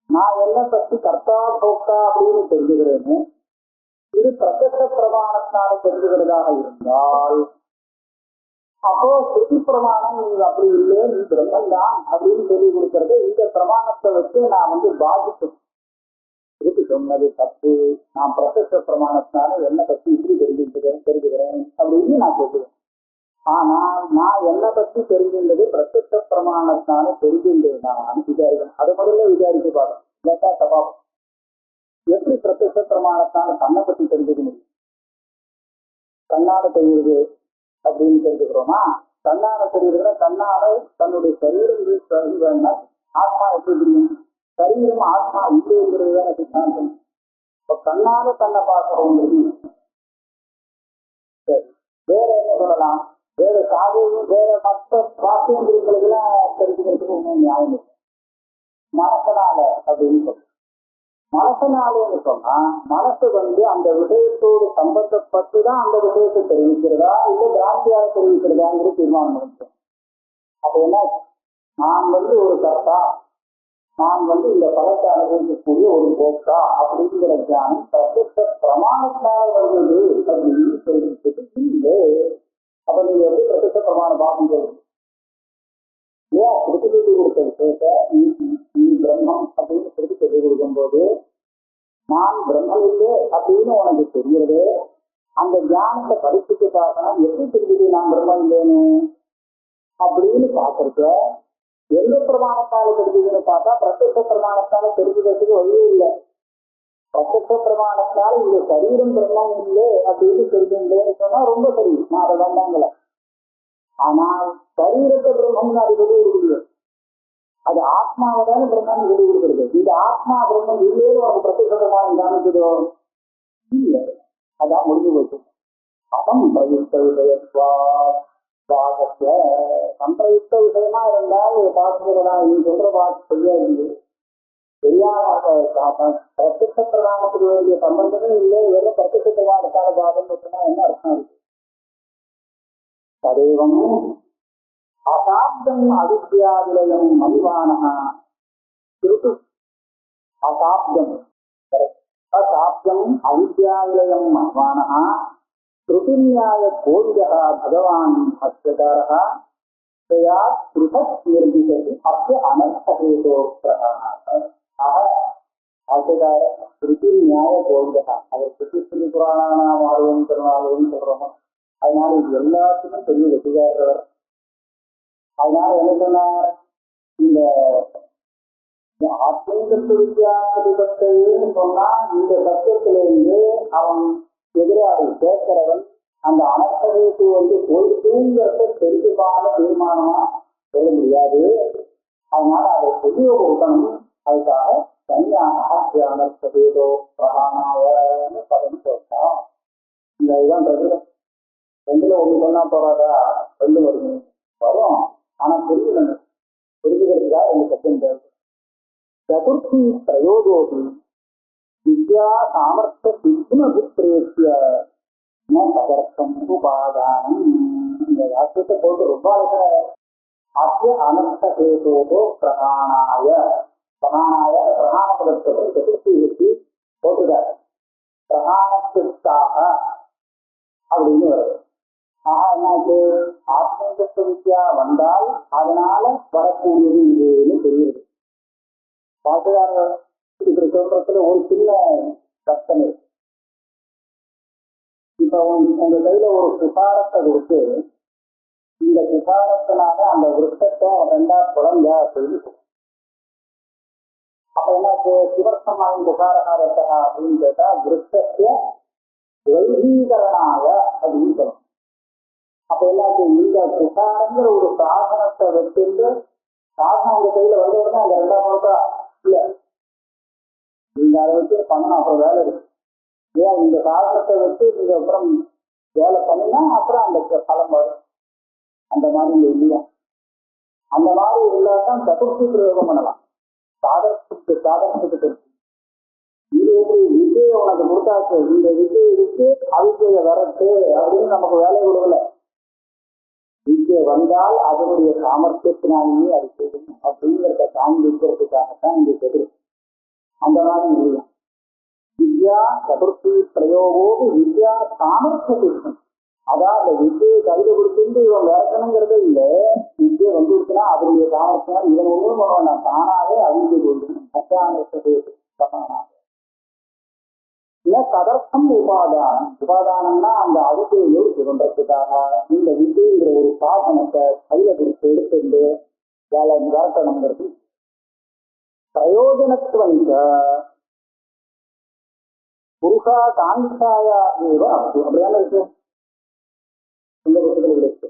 நான் என்ன பற்றி கர்த்தா போக்தா அப்படின்னு தெரிஞ்சுக்கிறேன்னு இது பிரத்யட்ச பிரமாணத்தினால தெரிஞ்சுக்கிறதாக இருந்தால் அப்போ ஸ்ருதி பிரமாணம் நீ அப்படி இல்லை, நீ பிரம்மன் தான் அப்படின்னு சொல்லி கொடுக்கறது இந்த பிரமாணத்தை வச்சு நான் வந்து பாதிக்கும். இதுக்கு சொன்னது தப்பு, நான் பிரத்யட்ச பிரமாணத்தினால என்னை பத்தி இப்படி தெரிஞ்சுக்கிறேன் அப்படின்னு நான் சொல்லுவேன். ஆனா நான் என்னை பத்தி தெரிஞ்சிருந்தது பிரத்யட்ச பிரமாணத்தினால தெரிஞ்சிருந்தது நான் விசாரிக்கணும். அதை முதல்ல விசாரிச்சு பார்க்கணும். இல்லாட்டா சபாவம் எப்படி பிரத்யட்ச பிரமாணத்தான தன்னை பத்தி தெரிஞ்சுக்க முடியும்? கண்ணால தெரியுது அப்படின்னு தெரிஞ்சுக்கிறோமா? கண்ணால தெரியுதுன்னா கண்ணால தன்னுடைய சரீரம் ஆத்மா எப்படி தெரியும்? சரீரம் ஆத்மா இல்லைங்கிறது தான் சித்தாந்தம். இப்ப கண்ணால தன்னை பார்க்கிறோம். சரி, வேற என்ன சொல்லலாம்? வேற சாதையும் வேற மற்ற வாக்கியங்களுக்கு எல்லாம் தெரிஞ்சுக்கிறதுக்கு ஒன்றும் நியாயம் இல்லை. மனசனால அப்படின்னு சொல்றோம். மனசனாலேன்னு சொன்னா மனசு வந்து அந்த விஷயத்தோடு சம்பந்தப்பட்டுதான் அந்த விஷயத்தை தெரிவிக்கிறதா இல்ல பிராந்தியாக தெரிவிக்கிறதாங்கிறது தீர்மானம் பண்ணிட்டோம். அப்ப என்ன, நான் வந்து ஒரு கர்த்தா, நான் வந்து இந்த பலத்தை அனுபவிக்கக்கூடிய ஒரு போக்கா அப்படிங்கிற தியானம் பிரத்யட்ச பிரமாணத்தினால வந்தது அப்படின்னு தெரிவிக்கிறதுக்கு இல்லை. அப்ப நீங்க எப்படி பிரத்யட்ச பிரமாண பாகம் தெரியும்? ஏன் திருப்பி கொடுத்த விஷயத்த நீ பிரம்மம் அப்படின்னு திருப்பி சொல்லிக் கொடுக்கும் போது நான் பிரம்மன் இல்லை அப்படின்னு உனக்கு தெரியுது. அந்த ஞானத்தை படிச்சுட்டு பார்க்கணும், எப்படி தெரியுது நான் பிரம்மன் இல்லைன்னு அப்படின்னு பார்க்கறத எந்த பிரமாணத்தால தெரிஞ்சுதுன்னு பார்த்தா பிரத்யட்ச பிரமாணத்தால தெரிஞ்சுக்கிறதுக்கு வழியே இல்லை. பிரத்யட்ச பிரமாணத்தால இந்த சரீரம் பிரம்மம் இல்லை அப்படின்னு தெரிஞ்சுட்டேன்னு சொன்னா ரொம்ப சரி, நான் அதை வேண்டாங்கல. ஆனால் சரீரத்தை பிரம்மம்னு அது வெளியே இருக்குது, அது ஆத்மாவை தானே பிரம்மன் வெளியே கொடுக்குறது. இந்த ஆத்மா பிரம்மம் இல்லையே உனக்கு பிரத்யட்ச பிரமாணம் காமிக்குதோ இல்லை, அதான் முடிஞ்சு போச்சு. அதம் பிரயுக்த விஷயத்வா சம்பிரயுக்த விஷயமா இருந்தால் பாசுகிறதா நீ சொல்ற பாட்டு சரியா இருக்கு. பிரத்யட்ச பிரதானத்துக்கு வேண்டிய சம்பந்தமே இல்லை, வெறும் பிரத்யட்ச பிரதானத்தால பாதம் சொன்னா என்ன அர்த்தம் இருக்கு? ததேவம் அசாப்தம் அவித்யாவிலயம் மதிவானஹ திருட்டு அசாப்தம் அசாப்தம் அவித்யாவிலயம் மதிவானஹ ஸ்ருதிநியாய கோவிதः பகவான் அஸ்யகாரः தயா பிருதக் நிர்திசதி அஸ்ய அனர்த்தஹேதோ பிரகாரः. அஸ்யகார ஸ்ருதிநியாய கோவிதः, அவர் ஸ்ருதி புராணானாம் ஆர்வம் திருநாளும் சொல்றோமோ, அதனால இது எல்லாத்துக்கும் பெரிய வெற்றிகாரர். அதனால என்ன சொன்னார், இந்த ஆத்மீகத்து வித்தியாசத்தைன்னு சொன்னா இந்த சத்தியத்திலிருந்து அவன் எதிராக கேட்கிறவன் அந்த அனர்த்தகைக்கு போயிட்டுங்கிறத தெரிஞ்சுக்கான தீர்மானமா சொல்ல முடியாது. அதனால அதை உபயோகப்படுத்தணும். அதுக்காக தனியாக அனர்த்தகேதோ பிரகானாயன்னு பதவி சொல்றா. இந்த இதுதான் ரெண்டுல ஒண்ணு சொன்னா போறாதா, ரெண்டு வருது வரும். ஆனா புரிஞ்சுக்கணும், புரிஞ்சுக்கிறதுக்காக ரெண்டு சத்தியம் தேவை. சதுர்த்தி பிரயோகோபி வித்யா சாமர்த்த சித்மபுத்திரேத்திய ததர்த்தம் உபாதானம். இந்த வாக்கியத்தை போட்டு ரொம்ப அழகாக அஸ்ய அனர்த்தகேதோ பிரகாணாய பிரகாணாய பிரகாண பதத்தை சதுர்த்தி வச்சு போட்டுட்டார். பிரகாணத்திற்காக அப்படின்னு வருது. ஆஹா என்னாச்சு, ஆத்மீகத்துவ வித்யா வந்தால் அதனால வரக்கூடியது இதுன்னு தெரியுது. பாட்டுகாரர் இப்படி சொல்றதுல ஒரு சின்ன கஷ்டம் இருக்கு. இப்ப உங்க கையில ஒரு சுகாரத்தை கொடுத்து இந்த சுகாரத்தினால அந்த விருத்தத்தை ரெண்டா குழந்தை அப்படின்னு அப்ப என்னாச்சு, சிவர்த்தமாயின் சுகாரகாரத்தை அப்படின்னு கேட்டா விருத்தத்திய வைதீகரணாய அப்படின்னு சொல்லணும். அப்ப என்னாச்சு, இந்த சுகாரங்கிற ஒரு சாதனத்தை வச்சிருந்து சாதனம் உங்க கையில வந்த உடனே அந்த ரெண்டா பொருத்தா இல்ல, நீங்க அதை வச்சு பண்ணணும், அப்புறம் வேலை இருக்கு. ஏன் இந்த சாதனத்தை வச்சு நீங்க அப்புறம் வேலை பண்ணினா அப்புறம் அந்த பலம் வரும். அந்த மாதிரி இங்க இல்லையா? அந்த மாதிரி இருந்தால்தான் சதுர்த்தி பிரயோகம் பண்ணலாம். சாதனத்துக்கு இது எப்படி விஜயை உனக்கு கொடுத்தாச்சு, இந்த விஜயை இருக்கு அவிஜய வரட்டு அப்படின்னு நமக்கு வேலை விடுவல. விஜய் வந்தால் அதனுடைய சாமர்த்தியத்தினாலேயே அது செய்யும் அப்படிங்கிறத காண்பிக்கிறதுக்காகத்தான் இங்க எதிர். அந்த மாதிரி இல்லையா? வித்யா சதுர்த்தி பிரயோகோடு வித்யா சாமர்த்தியம். அதான் அந்த வித்தியை கையில கொடுத்துட்டு இவன் விளக்கணுங்கிறதே இல்லை. வித்தியை வந்துருச்சுன்னா அதனுடைய சாமர்த்தியம் இவன் ஒன்றும் பண்ண வேண்டாம், தானாவே அவிஞ்சு கொள்ளணும். அத்தியானத்தை ததர்த்தம் உபாதானம். உபாதானம்னா அந்த அவித்தையை யோசிச்சு கொண்டதுக்காக இந்த வித்தியங்கிற ஒரு சாதனத்தை கையில கொடுத்து எடுத்துட்டு வேலை விளக்கணுங்கிறது பிரயோஜனத்துவம். புருஷா காங்காயா அப்படியான இருக்கு இந்த புத்தகங்கள் இருக்கு.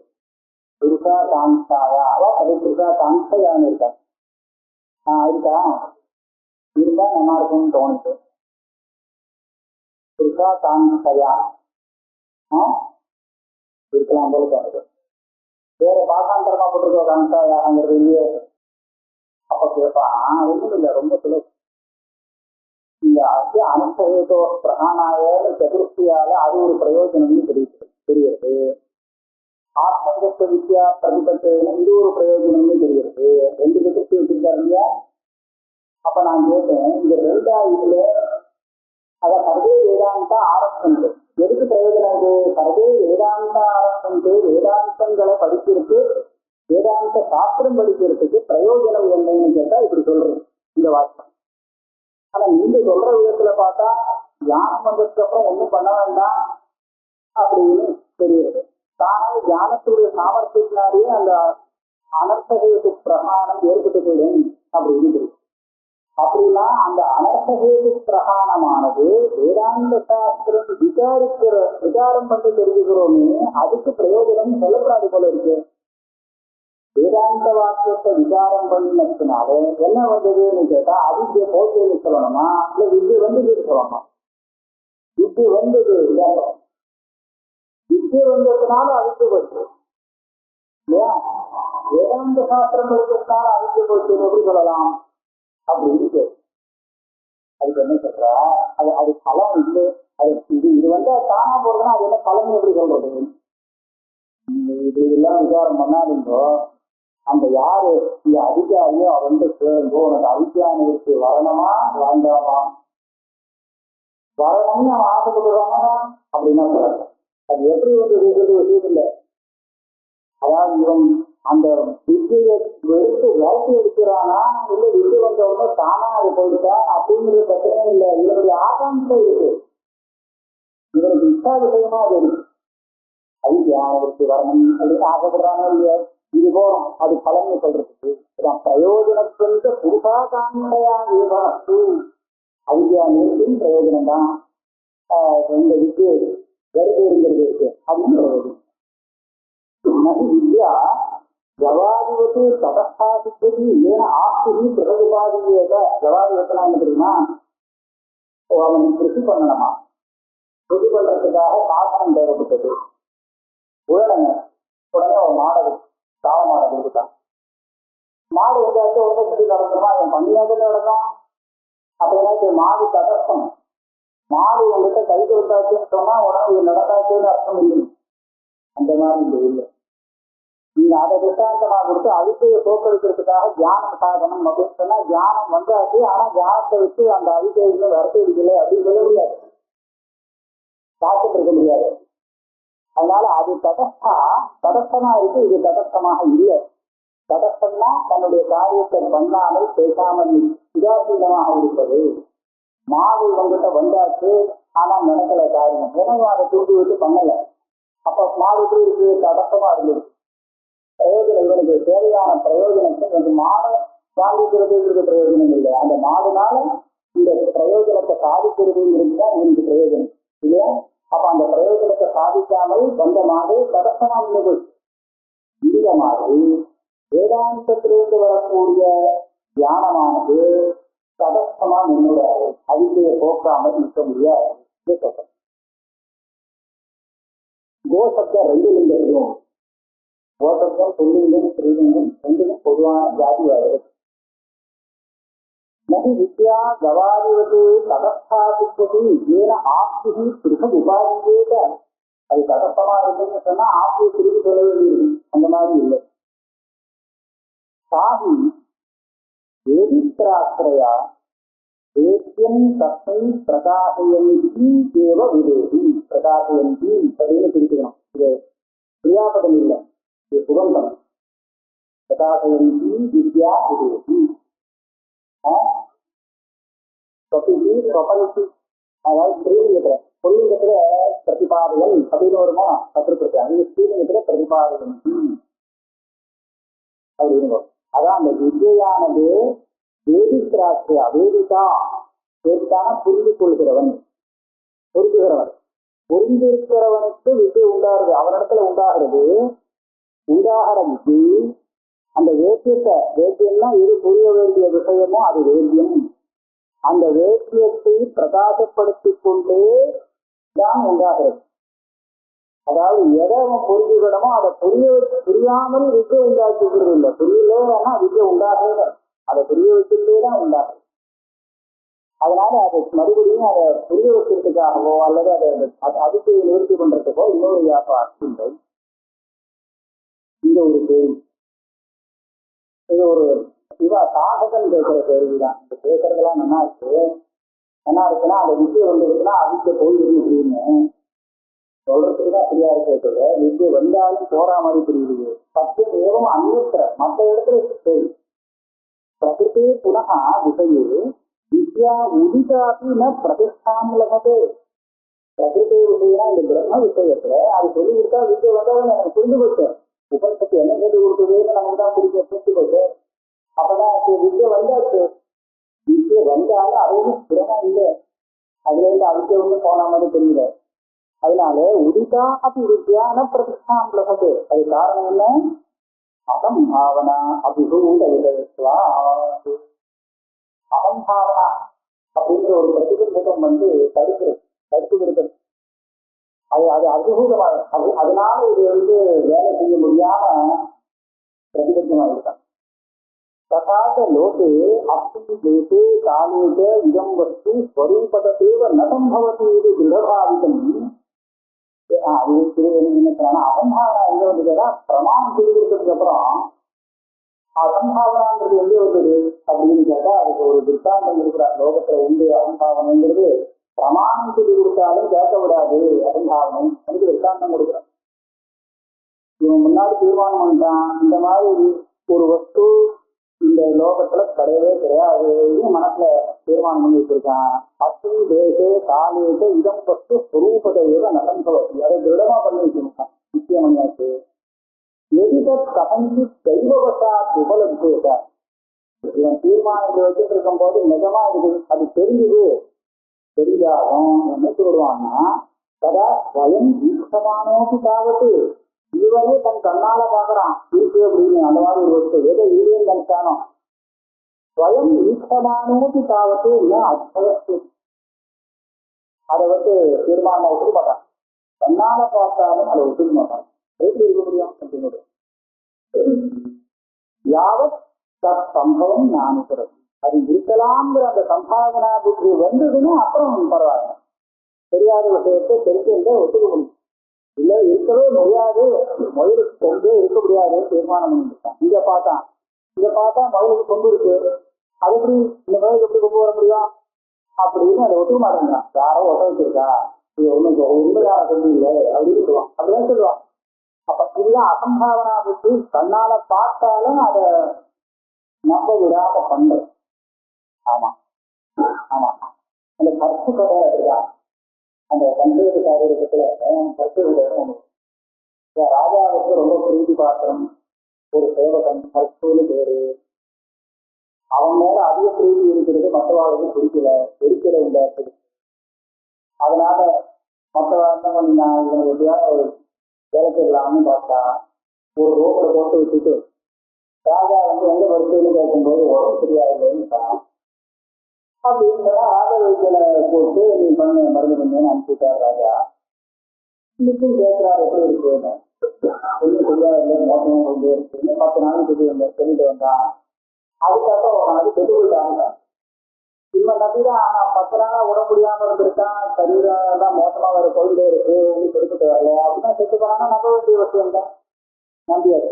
புருஷா காங்காயா அது புருஷா காங்கையான்னு இருக்கா? இருக்கா? இருந்தா நல்லா இருக்கும்னு தோணுச்சு. புருஷா காங்கையா இருக்கலாம் போல தோணுது. வேற பாசாந்தரமா போட்டிருக்கோம் காங்காயாங்கிறது இல்லையே. அப்ப கேட்பான், ஒன்றும் இல்லை, ரொம்ப சுலபம். இந்த அத்திய அனர்த்தகேதோ பிரகாணாய சதுர்த்தியால அது ஒரு பிரயோஜனம்னு தெரியுது. ஆத்மீகத்துவ வித்யா பிரதிபத்தேன இது ஒரு பிரயோஜனம்னு தெரியுது. ரெண்டு சதுர்த்தி வச்சிருக்காரு இல்லையா? அப்ப நான் கேட்டேன், இந்த ரெண்டாயிரத்துல அத சர்வே வேதாந்த ஆரம்பம் எதுக்கு பிரயோஜனம்? இது சர்வே வேதாந்த ஆரம்பம் வேதாந்தங்களை படிக்கிறதுக்கு, வேதாந்த சாஸ்திரம் படிக்கிறதுக்கு பிரயோஜனம் என்னன்னு கேட்டா இப்படி சொல்றது இந்த வாக்கியம். ஆனா நீங்க சொல்ற விதத்துல பார்த்தா தியானம் வந்ததுக்கு அப்புறம் ஒண்ணும் பண்ண வேண்டாம் அப்படின்னு தெரியுது. தானே தியானத்துடைய சாமர்த்தியத்தினாலேயே அந்த அனர்த்தகேது பிரகாணம் ஏற்பட்டு போயிடும் அப்படின்னு தெரியும். அப்படின்னா அந்த அனர்த்தகேது பிரகாணமானது வேதாந்த சாஸ்திரம் விசாரம் பண்ணி தெரிஞ்சுக்கிறோமே, அதுக்கு பிரயோஜனம் சொல்லப்படாது போல இருக்கு. வேதாந்த வாக்கியத்தை விசாரம் பண்ணினதுனால என்ன வந்ததுன்னு கேட்டா, அவித்தியை போட்டு சொல்லணுமா இல்ல வித்து வந்தது சொல்லணுமா? வித்து வந்தது வித்து வந்ததுனால அவித்து போச்சு இல்லையா? வேதாந்த சாஸ்திரம் இருக்கிறதுனால அவித்து போச்சு எப்படி சொல்லலாம் அப்படின்னு கேட்டு அதுக்கு என்ன சொல்றா, அது பலம் இல்லை. அது இது வந்து தானா போறதுன்னா அது என்ன பலம் எப்படி சொல்றது? இது எல்லாம் விசாரம் பண்ணாதீங்கோ, அந்த யாரு இந்த அதிகாரியோ அவன் சேருங்கோ, உனக்கு அவித்தியானதுக்கு வரணுமா வேண்டாமா? வரணும்னு அவன் ஆசைப்படுறாங்க அப்படின்னா சொல்றாங்க. அது எப்படி வந்து விஷயம் இல்லை. அதாவது இவன் அந்த வித்தியை எடுத்து விளக்கி எடுக்கிறானா இல்ல வித்து வந்தவங்க தானா அது போயிட்டா அப்படிங்கிறது பிரச்சனை இல்லை. இவனுடைய ஆகாங்கை இருக்கு, இவனுக்கு இஷ்டா விஷயமா அது இருக்கு. அவித்தியானதுக்கு வரணும் அப்படின்னு ஆசைப்படுறானோ இல்லையா, இது போறோம் அது பலன்னு சொல்றதுக்கு பிரயோஜனத்திற்கு புருஷாகாங்கையா விவாசு அவித்தியானத்தின் பிரயோஜனம் தான் இந்த வித்து வருகிறது இருக்கு அப்படின்னு பிரயோஜனம். வித்யா ஜவாதிவத்து தபஸ்தா சித்ததி ஏன ஆப்தி பிரகதுபாதியத. ஜவாதிவத்தனா என்ன தெரியுமா, அவன் கிருஷி பண்ணணுமா, கிருஷி பண்றதுக்காக சாதனம் தேவைப்பட்டது. உடனே அவன் மாடு காவ மாடை கொடுத்தான். மாடு வந்தாச்சும் உடனே கிருஷி நடந்துமா, அவன் பண்ணியாவது நடந்தான் அப்படின்னா மாடு தடஸ்தம். மாடு உங்ககிட்ட கை கொடுத்தாச்சுன்னு சொன்னா உடனே இது நடந்தாச்சுன்னு அர்த்தம் இல்லை. அந்த மாதிரி இந்த இல்லை. நீங்க அதை திட்டாந்தமா கொடுத்து அவித்தையை தோக்கடிக்கிறதுக்காக தியானம் சாதனம் அப்படின்னு சொன்னா தியானம் வந்தாச்சு, ஆனா தியானத்தை வச்சு அந்த அவித்தையில வரத்து இருக்கல அப்படின்னு சொல்ல முடியாது, காத்துட்டு இருக்க முடியாது. அதனால அது தடஸ்தமா இருக்கு, இது தடஸ்தமாக இல்லை. தடஸ்தம்னா தன்னுடைய காரியத்தை பண்ணாமல் பேசாமல் உதாசீனமாக இருப்பது. மாவு உங்ககிட்ட வந்தாச்சு ஆனா நடக்கல காரியம், எனவே அதை தூண்டி விட்டு பண்ணல. அப்ப மாவு எப்படி இருக்கு, தடஸ்தமா இருந்தது. பிரயோஜனம் இவனுக்கு தேவையான பிரயோஜனத்தை கொஞ்சம் மாடை சாதிக்கிறதுங்கிறது பிரயோஜனம் இல்லை. அந்த மாடுனால இந்த பிரயோஜனத்தை சாதிக்கிறதுங்கிறது தான் இவனுக்கு பிரயோஜனம் இல்லையா? அப்ப அந்த பிரயோஜனத்தை சாதிக்காமல் வந்த மாடு தடஸ்தமா இருந்தது. இந்த மாதிரி வேதாந்தத்திலிருந்து வரக்கூடிய தியானமானது தடஸ்தமா நின்றுடாது, அவித்தையை போக்காமல் நிற்க முடியாது. கோசப்தம் ரெண்டு லிங்கம், கோசப்தம் புல்லிங்கம் ஸ்ரீலிங்கம் ரெண்டுக்கும் பொதுவான ஜாதி வருது. நகி வித்யா கவாதிவது தடஸ்தாபித்தது ஏன ஆப்தி பிருகத் உபாதியேத. அது தடஸ்தமா இருக்குன்னு சொன்னா ஆப்தியை திருப்பி சொல்ல வேண்டியது, அந்த மாதிரி இல்லை. சாஹி வேதித்ராஸ்திரயா வேத்யம் தஸ்மை பிரகாசயந்தி ஏவ விதேதி. பிரகாசயந்தி அப்படின்னு பிரிச்சுக்கணும், இது கிரியாபதம் இல்லை, இது சுகந்தம். பிரகாசயந்தி வித்யா விதேதி. ஸ்வபந்தி அதாவது ஸ்ரீலிங்கத்துல, புல்லிங்கத்துல பிரதிபாதகன் அப்படின்னு வருமா கற்றுக்கிட்டு, அது ஸ்ரீலிங்கத்துல பிரதிபாதகந்தி அப்படின்னு. அதான் அந்த வித்யானது வேதித்ராஸ்திரா, வேதிதா வேதிதான புரிந்து கொள்கிறவன், பொருந்துகிறவன். பொருந்திருக்கிறவனுக்கு வித்யை உண்டாகிறது, அவனிடத்துல உண்டாகிறது. உண்டாகிற வித்தி அந்த வேத்தியத்தை, வேத்தியம்னா எது புரிய வேண்டிய விஷயமோ அது வேத்தியம். அந்த வேத்தியத்தை பிரகாசப்படுத்திக் கொண்டே தான் உண்டாகிறது. அதாவது எதை அவன் புரிஞ்சுக்கிடமோ அதை புரியாமல் வித்யை உண்டாக்குகிறது இல்லை. புரியலன்னா வித்யை உண்டாகல, அதை புரிய வச்சுட்டே தான் உண்டாகும். அதனால அதை மறுபடியும் அதை புரிய வைக்கிறதுக்காகவோ அல்லது அதை அதுக்கு நிவர்த்தி பண்றதுக்கோ இன்னொரு வியாபாரம் இந்த ஒரு கேள்வி. இது ஒரு சாதகன் கேட்கிற கேள்விதான். இந்த பேசுறதெல்லாம் நல்லா இருக்கு, என்ன இருக்குன்னா அந்த வித்தியை வந்து இருக்குன்னா அதுக்கு போயிருக்கு அப்படின்னு சொல்றதுக்குதான் சரியா இருக்கிறது. வித்தியை வந்தாலும் போறா மாதிரி புரியுது. சத்து ஏவம் அந்நியத்திர மற்ற இடத்துல கேள்வி பிரகிருதி புனக விஷயே வித்யா உதிதாபி ந பிரதிஷ்டாம் லபதே. பிரகிருதி விஷயம்னா இந்த பிரம்ம விஷயத்துல அது சொல்லி கொடுத்தா வித்யை வந்தவங்க எனக்கு புரிஞ்சு போச்சு. உபனிஷத்து என்ன சொல்லி கொடுத்ததுன்னு நமக்கு தான் புரிஞ்சு போச்சு. அப்பதான் வித்யை வந்தாச்சு. வித்யை வந்தாலும் அதுவும் ஸ்திரமா இல்லை. அதுல இருந்து அவித்யை வந்து போன மாதிரி தெரியல. அதனால உதிதா அப்படி வித்யான பிரதிஷ்டாம் லபதே. அது காரணம் என்ன? அகம்பாவனா அபிபூத விதயத்வா. அகம்பாவனா அப்படிங்கிற ஒரு பிரதிபந்தம் வந்து தடுப்பு இருக்கிறது. அது அபிபூதமாக அதனால இது வந்து வேலை செய்ய முடியாம பிரதிபந்தமாக இருக்காங்க. ததாத லோகே அஸ்தி தேசே காலேஜ இதம் வஸ்து ஸ்வரூபதேவ நசம்பவதி இது திருடபாவிதம். நினைக்கிறானா அகம்பாவனா எங்க வந்ததுன்னா பிரமாணம் சொல்லி கொடுத்ததுக்கு அப்புறம் அகம்பாவனாங்கிறது எங்கே வந்தது அப்படின்னு கேட்டா அதுக்கு ஒரு திட்டாந்தம் இருக்கிறார். லோகத்துல உண்டு அகம்பாவனைங்கிறது பிரமாணம் சொல்லி கொடுத்தாலும் கேட்க விடாது. அகம்பாவனை அதுக்கு திட்டாந்தம் கொடுக்குறான். இவன் முன்னாடி தீர்மானம் பண்ணிட்டான் இந்த மாதிரி ஒரு வஸ்து இந்த லோகத்துல கிடையவே கிடையாது. மனசுல தீர்மானம் பண்ணி வச்சிருக்கான். அஸ்தி தேசே காலேஜ இதம் வஸ்து ஸ்வரூபதேவ நசம்பவதி. அதை திருடமா பண்ணி வச்சிருக்கான். நிச்சயம் பண்ணியாச்சு. எதிர்த்து கசஞ்சி தெய்வவசாத் உபலப்தேதா. இவன் தீர்மானம் வச்சுட்டு இருக்கும் போது நிஜமா அது தெரிஞ்சுது. தெரிஞ்சாலும் என்ன சொல்லுவான்னா கதா ஸ்வயம் ஈஸ்வமானோக்கு தாவத்து. இவனே தன் கண்ணால பாக்குறான் இருக்கு அப்படின்னு. அந்த மாதிரி ஒரு வஸ்து எதை ஈரேன்னு நினைச்சானோ ஸ்வயம் ஈஸ்வமானோக்கு தாவத்து இல்லை அஸ்வஸ்து. அதை வந்து தீர்மானம் ஒத்துக்க மாட்டான். கண்ணால பார்த்தாலும் அதை ஒத்துக்க மாட்டான். எப்படி இருக்க முடியும் அப்படின்னு யாவத் தத் சம்பவம் ஞானிக்கிறது. அது இருக்கலாம்ங்கிற அந்த சம்பாவனா புத்தி வந்ததுன்னா அப்புறம் பரவாயில்ல. தெரியாத விஷயத்தை தெரிஞ்சு ஒத்துக்க முடியும். இல்ல இருக்கவே முடியாது, மயிலுக்கு கொண்டே இருக்க முடியாது தீர்மானம் பண்ணிருக்கான். இங்க பார்த்தா மயிலுக்கு கொண்டு இருக்கு. அது எப்படி இந்த மயிலுக்கு எப்படி கொண்டு வர முடியும் அப்படின்னு அதை ஒத்துக்க மாட்டேங்கிறான். யாரோ ஒட்ட வச்சிருக்கா இது ஒண்ணு உண்மையான கொண்டு இல்லை அப்படின்னு சொல்லுவான். அப்படிதான் சொல்லுவான். அப்ப இதுதான் அசம்பாவனா புத்தி. கண்ணால பார்த்தாலும் அதை நம்ப விடாம பண்ற. ஆமா அந்த கற்பு கதை இருக்கா அந்த பஞ்சவதி காரியத்துல கற்பு ஒண்ணு. ராஜாவுக்கு ரொம்ப பிரீதி பாத்திரம் ஒரு சேவகன் கற்புன்னு பேரு. அவன் மேல அதிக பிரீதி இருக்கிறது மற்றவாளுக்கு பிடிக்கல, இருக்கிற இந்த. அதனால மற்றவா என்ன பண்ணினா இவனை எப்படியான ஒரு வேலைக்கலாம்னு பார்த்தா ஒரு ரோட்ல போட்டு வச்சுட்டு ராஜா வந்து எங்க வரிசைன்னு கேட்கும்போது உடம்பு சரியாயில்லைன்னு அப்படின்னா ராஜா வைத்தியனை போட்டு நீ பண்ண மருந்து பண்ணுன்னு அனுப்பிட்டார் ராஜா. இன்னைக்கும் கேட்கிறார் எப்படி இருக்குன்னு. ஒன்றும் சரியாயில்லை, மோசமும் கொண்டு இருக்குன்னு 10 நாளைக்கு சொல்லிட்டு வந்தான். அதுக்கப்புறம் ஒரு நாளைக்கு கெட்டு போயிட்டாங்க. இவன் நம்பிதான் 10 நாளா உடம்பு முடியாம இருந்திருக்கான். சரீரம் தான் மோசமா வர கொண்டே இருக்கு, உங்களுக்கு எடுத்துட்டு வரல அப்படின்னா செத்து போனான்னா நம்ப வேண்டிய விஷயம் தான். நம்பியாரு.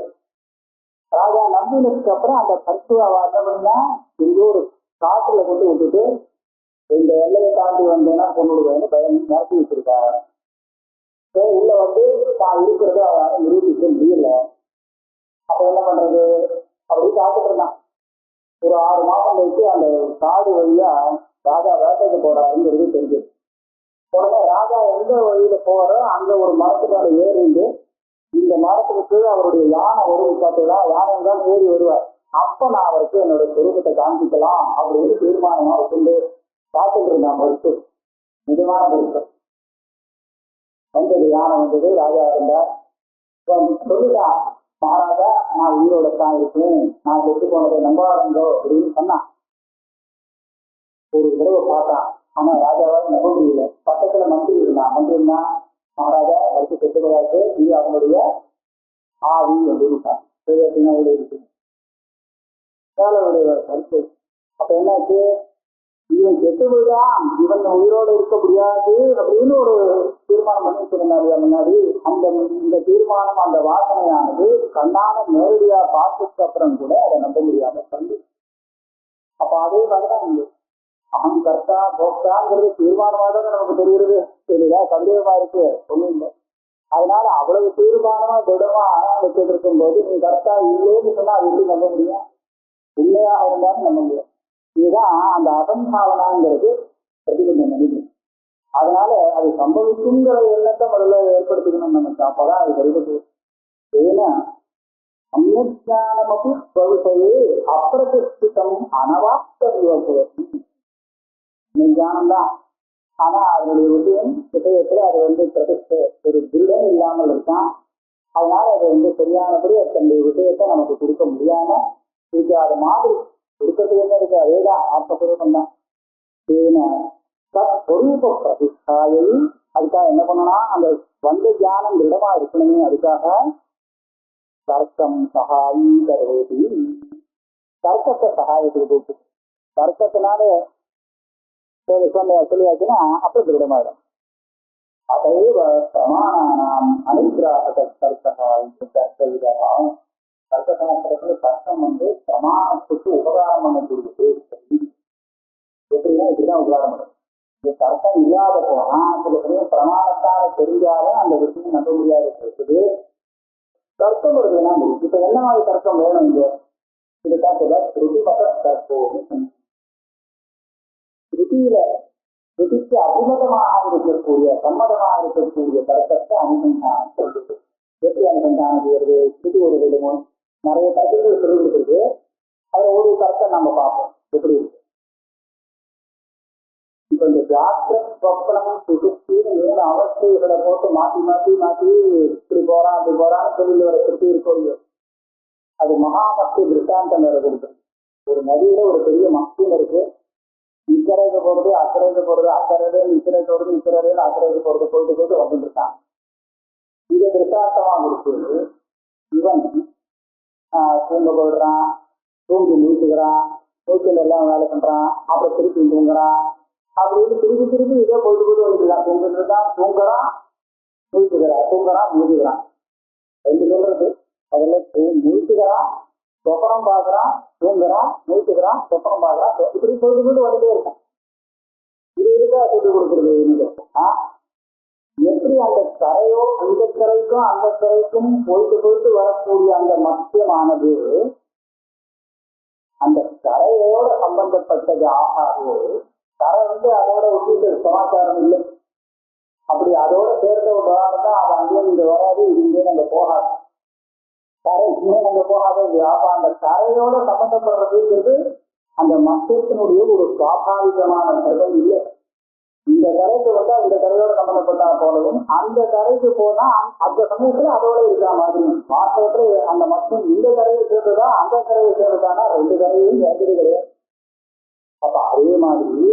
ராஜா நம்பினதுக்கு அப்புறம் அந்த கற்புவா என்ன பண்ணா எங்கோ ஒரு காட்டுல கொண்டு விட்டுட்டு இந்த எல்லையை தாண்டி வந்தேன்னா கொண்டுடுவேன்னு பயம் நடத்தி வச்சிருக்காரு. உள்ள வந்து தான் இருக்கிறத அவரால் நிரூபிக்க முடியல. அப்ப என்ன பண்றது அப்படி காத்துட்டு இருந்தான். ஒரு 6 மாதம் கழிச்சு அந்த காடு வழியா ராஜா வேட்டைக்கு போறாருங்கிறது தெரிஞ்சது. உடனே ராஜா எந்த வழியில போறோ அங்க ஒரு மரத்துக்கு மேல ஏறிந்து இந்த மரத்துக்கு கீழே அவருடைய யானை வரும் பார்த்தீங்களா, யானை தான் ஏறி வருவார். அப்ப நான் அவருக்கு என்னோட சொரூபத்தை காண்பிக்கலாம் அப்படின்னு தீர்மானமாக கொண்டு காத்துட்டு இருந்தான். மறுத்து நிஜமான மறுத்து வந்தது. யானை வந்தது, ராஜா இருந்தார். சொல்லிட்டான் மகாராஜா நான் உயிரோட தான் இருக்கேன், நான் செத்து போனதை நம்பாதோ அப்படின்னு சொன்னான். ஒரு தடவை பார்த்தான். ஆனா ராஜாவால் நம்ப முடியல. பக்கத்துல மந்திரி இருந்தான். மகாராஜா வச்சு செத்து போயாச்சு, இது அவனுடைய ஆவி அப்படின்ட்டான். பின்னாடி இருக்கு கருத்து. அப்ப என்னாச்சு, இவன் செத்து போய்தான் இவன் உயிரோடு இருக்க முடியாது அப்படின்னு ஒரு தீர்மானம் பண்ணி வச்சிருந்தாரு முன்னாடி. இந்த தீர்மானம் அந்த வாசனையானது கண்ணான நேரடியா பார்த்ததுக்கு அப்புறம் கூட அதை நம்ப முடியாம பண்ணு. அப்ப அதே மாதிரிதான் அகம் கர்த்தா போக்தாங்கிறது தீர்மானமாக தான் நமக்கு தெரிகிறது. சரியா, சந்தேகமா இருக்கு ஒண்ணும் இல்லை. அதனால அவ்வளவு தீர்மானமா திடமா வச்சுட்டு இருக்கும் போது நீ கர்த்தா இல்லைன்னு சொன்னா அது எப்படி நம்ப முடியும்? உண்மையாக இருந்தாலும் நம்ப முடியும். இதுதான் அந்த அசம்பாவனாங்கிறது பிரதிபந்தம் நினைக்கும். அதனால அது சம்பவிக்குங்கிற எண்ணத்தை முதல்ல ஏற்படுத்திக்கணும் நமக்கு. அப்பதான் அது வருவது. ஏன்னா அந்நியானமபி பவிசையே அப்பிரதிஷ்டிதம் அனவாப்த விவசாயம் ஞானம்தான். ஆனா அதனுடைய விஷயத்துல அது பிரதிஷ்டை ஒரு திருடம் இல்லாமல் இருக்கான். அதனால அது சரியானபடி தன்னுடைய விஷயத்தை நமக்கு கொடுக்க முடியாம இருக்கு. அது மாதிரி கொடுக்கறது என்ன இருக்கு? அதேதான் ஆத்மஸ்வரூபம் தான். ஸ்வரூப பிரதிஷ்டாயை அதுக்காக என்ன பண்ணணும்? அந்த ஞானம் திருடமா இருக்கணுமே. அதுக்காக தர்க்கம் சகாயி கருவேதி தர்க்கத்தை சகாயத்துக்கு போட்டு தர்க்கத்தினால சொல்லியாச்சுன்னா அப்ப திருடமாயிடும். அதைவ பிரமாணானாம் அனுகிராக தர்க்கசாஸ்திரத்துல தர்க்கம் பிரமாணத்துக்கு உபகாரம் பண்ணக்கூடியது. எப்படின்னா இப்படிதான் உபகாரம் பண்ணும். இந்த தர்க்கம் இல்லாத போனா சில சமயம் பிரமாணத்தால தெரிஞ்சாலும் அந்த விஷயம் நம்ப முடியாது இருக்குது. தர்க்கம் வருதுன்னா இப்ப என்ன மாதிரி தர்க்கம் வேணும்? இங்க இதுக்காக திருதி மத தர்க்கம் திருதியில திருதிக்கு அபிமதமாக இருக்கக்கூடிய சம்மதமாக இருக்கக்கூடிய தர்க்கத்தை அனுசந்தானம் சொல்றது. எப்படி அனுசந்தானம் செய்யறது? திருதி ஒரு விடுமோ நிறைய தர்க்கங்கள் சொல்லி கொடுத்துருக்கு. அதுல ஒரு தர்க்கம் நம்ம பார்ப்போம் எப்படி இருக்கு. இப்ப இந்த ஜாக்கிரத் சொப்பனம் சுசுப்தின்னு 3 அவஸ்தைகளை போட்டு மாற்றி மாற்றி மாற்றி இப்படி போறான் அப்படி போறான்னு சொல்லி வர திருப்தி இருக்கோம். அது மகாமக்தி திருஷ்டாந்தம் வேற கொடுக்கும். ஒரு நதியில ஒரு பெரிய மக்தின்னு இருக்கு. இக்கரைக்கு போறது அக்கறைக்கு போறது அக்கறையில இக்கரை போறது இக்கரையில அக்கறைக்கு போறது போயிட்டு போயிட்டு வந்துட்டு இருக்கான். இதை திருஷ்டாந்தமா கொடுத்து இவன் தூங்க போயிடுறான், தூங்கி நீட்டுக்கிறான், தூக்கில எல்லாம் வேலை பண்றான், அப்புறம் திருப்பி தூங்குறான். அப்படின்னு திருப்பி திருப்பி இதே போயிட்டு போயிட்டு வந்துருக்கான். தூங்கிட்டு இருக்கான், தூங்குறான், நீட்டுக்கிறான், தூங்குறான், நீட்டுக்கிறான். 2 சொல்றது. அதுல நீட்டுக்கிறான், சொப்பனம் பாக்குறான், தூங்குறான், நீட்டுக்கிறான், சொப்பனம் பாக்குறான். இப்படி போயிட்டு போயிட்டு வந்துட்டே இருக்கான். இது இருக்கா சொல்லி கொடுக்குறது. எப்படி அந்த கரையோ அந்த கரைக்கும் அந்த கரைக்கும் போயிட்டு போயிட்டு வரக்கூடிய அந்த மத்தியமானது அந்த கரையோட சம்பந்தப்பட்டது ஆகாது. கரை அதோட ஒட்டிட்டு சமாச்சாரம் இல்லை. அப்படி அதோட சேர்ந்த ஒரு விவகாரம் அது அங்கே இங்க வராது, இது இங்கே நம்ம போகாது. கரை இங்கே நம்ம போகாது. அப்ப அந்த கரையோட சம்பந்தப்படுறதுங்கிறது அந்த மத்தியத்தினுடைய ஒரு சுவாபாவிகமான தர்மம் இல்லை. இந்த கரைக்கு வந்தா இந்த கரையோட சம்பந்தப்பட்டா போலவும் அந்த கரைக்கு போனா அந்த சமயத்துல அதோட இருக்கா மாதிரி வாஸ்தவத்துல அந்த மத்தியம் இந்த கரையை சேர்ந்ததா அந்த கரையை சேர்ந்ததானா 2 கரையும் சேர்ந்தது கிடையாது. அப்ப அதே மாதிரி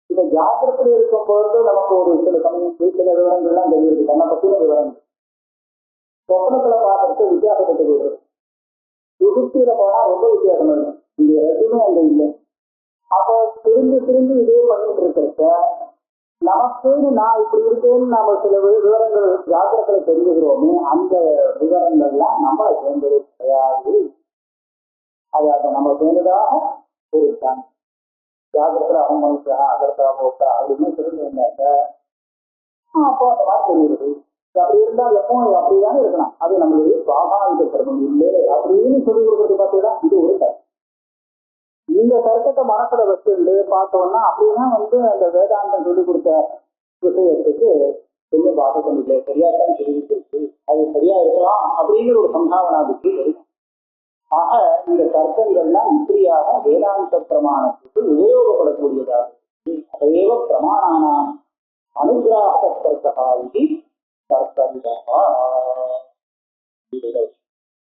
இந்த ஜாக்கிரத்துல இருக்கும் பொழுது நமக்கு ஒரு சில சமயம் சில விவரங்கள்லாம் தெரியுது. தன்னை பத்தின விவரங்கள் சொப்பனத்துல பார்க்கறது வித்தியாசத்தை தெரியுது. சுகுப்தியில போனா ரொம்ப வித்தியாசம் இருக்கும். இந்த ரெண்டுமே அங்க இல்லை. அப்போ திரும்பி திரும்பி இதே பண்ணிட்டு இருக்கிறத நமக்குன்னு நான் இப்படி இருக்கேன்னு நம்ம சில விவரங்கள் ஜாக்கிரத்துல தெரிஞ்சுக்கிறோமே, அந்த விவரங்கள்லாம் நம்மளை சேர்ந்தது கிடையாது. அது அதை நம்ம சேர்ந்ததாக ஒரு ஜாக்கிரத்துல அவன் மனுஷா அகர்த்தா போட்டா அப்படின்னு தெரிஞ்சிருந்தாங்க. அப்போ அந்த மாதிரி தெரியுது. அப்படி இருந்தா எப்பவும் அப்படிதானே இருக்கலாம். அது நம்மளுடைய சுவாபாவிக தர்மம் இல்லை அப்படின்னு சொல்லி கொடுக்கறது பார்த்தீங்கன்னா இது ஒரு தர்க்கம். இந்த தர்க்கத்தை மனசுல வச்சுட்டு பார்த்தோம்னா அப்படின்னா அந்த வேதாந்தம் சொல்லிக் கொடுத்த விஷயத்துக்கு பெரிய பாதகம் இல்லை, சரியாத்தான் தெரிவிச்சிருக்கு, அது சரியா இருக்கலாம் அப்படிங்கிற ஒரு சம்பாவனாவுக்கு வரும். ஆக இந்த தர்க்கங்கள்லாம் இப்படியாக வேதாந்த பிரமாணத்துக்கு உபயோகப்படக்கூடியதாக அதையேவ பிரமாணானாம் அனுகிராக தர்க்கா இது தர்க்கம்.